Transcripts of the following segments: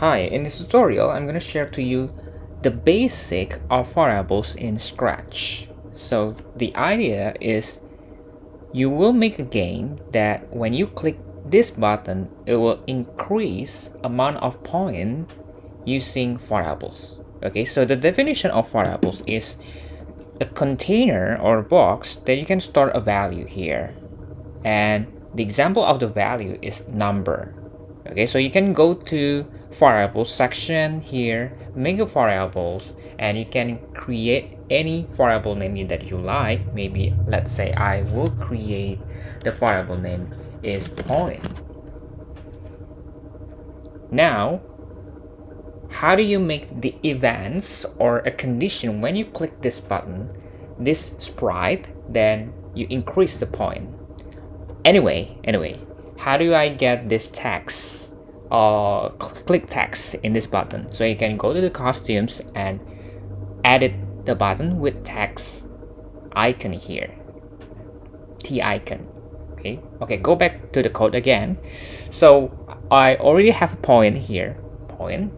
Hi, in this tutorial I'm going to share to you the basic of variables in Scratch. So the idea is you will make a game that when you click this button it will increase amount of point using variables. Okay, so the definition of variables is a container or box that you can store a value here, and the example of the value is number. Okay, so you can go to variables section here, make a variables, and you can create any variable name that you like. Maybe let's say I will create the variable name is point. Now how do you make the events or a condition when you click this button, this sprite, then you increase the point? Anyway, how do I get this text or click text in this button? So you can go to the costumes and edit the button with text icon here, T icon. Okay, go back to the code again. So I already have a point here, point.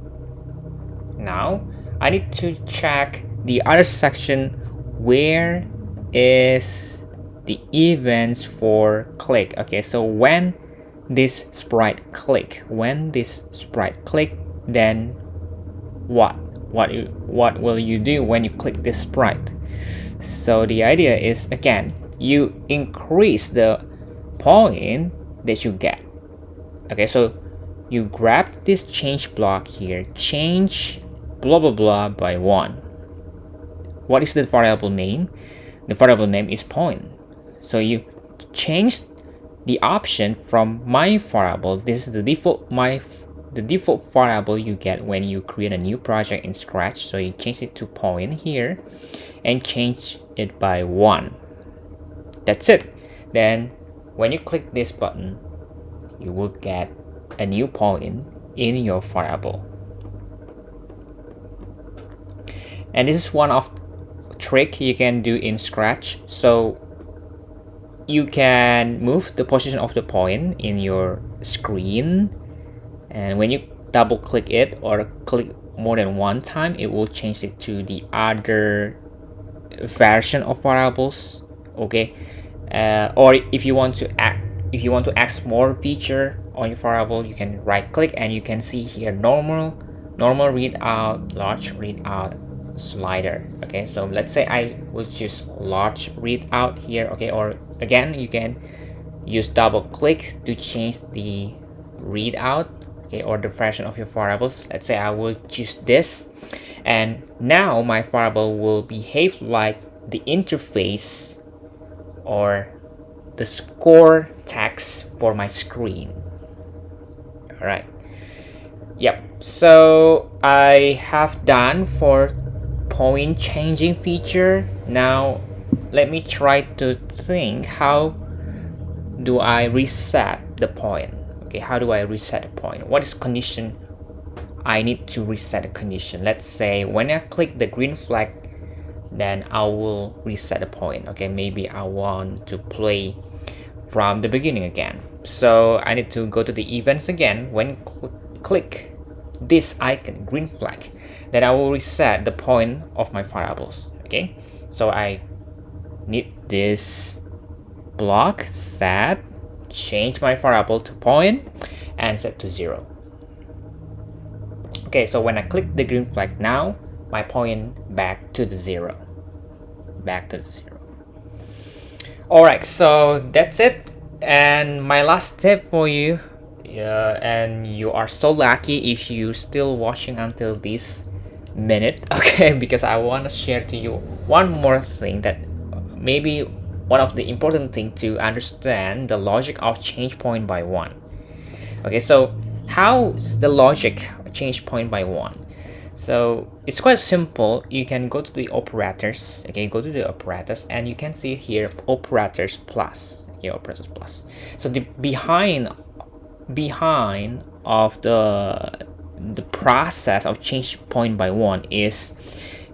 Now I need to check the other section. Where is the events for click? Okay, so when this sprite click, then what will you do when you click this sprite? So the idea is, again, you increase the point that you get. Okay, so you grab this change block here, change blah blah blah by 1. What is the variable name? The variable name is point. So you change the option from my variable. This is the default variable you get when you create a new project in Scratch. So you change it to point here and change it by 1. That's it. Then when you click this button, you will get a new point in your variable. And this is one of trick you can do in Scratch. So you can move the position of the point in your screen, and when you double click it or click more than one time, it will change it to the other version of variables. Okay, or if you want to add more feature on your variable, you can right click and you can see here normal readout, large readout, slider. Okay, so let's say I will choose large readout here. Okay, or again you can use double click to change the readout, okay, or the version of your variables. Let's say I will choose this, and now my variable will behave like the interface or the score text for my screen. All right, yep, so I have done for point changing feature. Now let me try to think, how do I reset the point? Okay, how do I reset the point? What is condition I need to reset the condition? Let's say when I click the green flag, then I will reset the point. Okay, maybe I want to play from the beginning again, so I need to go to the events again. When click this icon, green flag, then I will reset the point of my variables. Okay, so I need this block set, change my variable to point and set to 0. Okay, so when I click the green flag, now my point back to the 0. All right, so that's it. And my last tip for you, and you are so lucky if you still watching until this minute, okay, because I want to share to you one more thing that maybe one of the important thing to understand the logic of change point by 1. Okay, so how's the logic change point by 1? So it's quite simple. You can go to the operators. Okay, go to the operators and you can see here operators plus. Okay, operators plus. So the behind of the process of change point by 1 is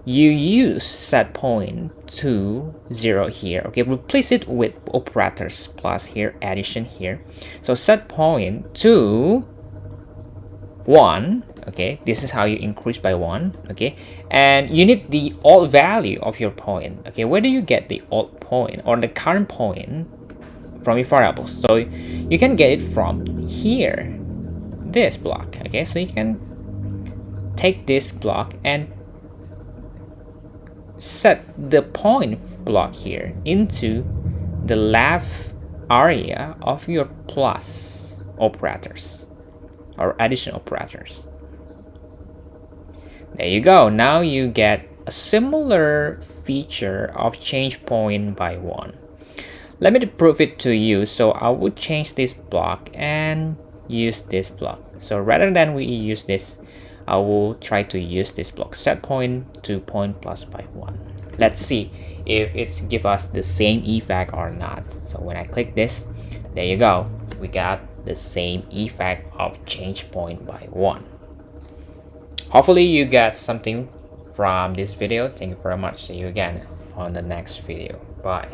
you use set point to 0 here. Okay, replace it with operators plus here, addition here. So set point to 1. Okay, this is how you increase by 1. Okay, and you need the alt value of your point. Okay, where do you get the alt point or the current point from your variables? So you can get it from here, this block. Okay, so you can take this block and set the point block here into the left area of your plus operators or addition operators. There you go. Now you get a similar feature of change point by 1. Let me prove it to you. So I would change this block and use this block. So rather than we use this, I will try to use this block, set point to point plus by 1. Let's see if it's give us the same effect or not. So when I click this, there you go. We got the same effect of change point by 1. Hopefully you got something from this video. Thank you very much. See you again on the next video. Bye.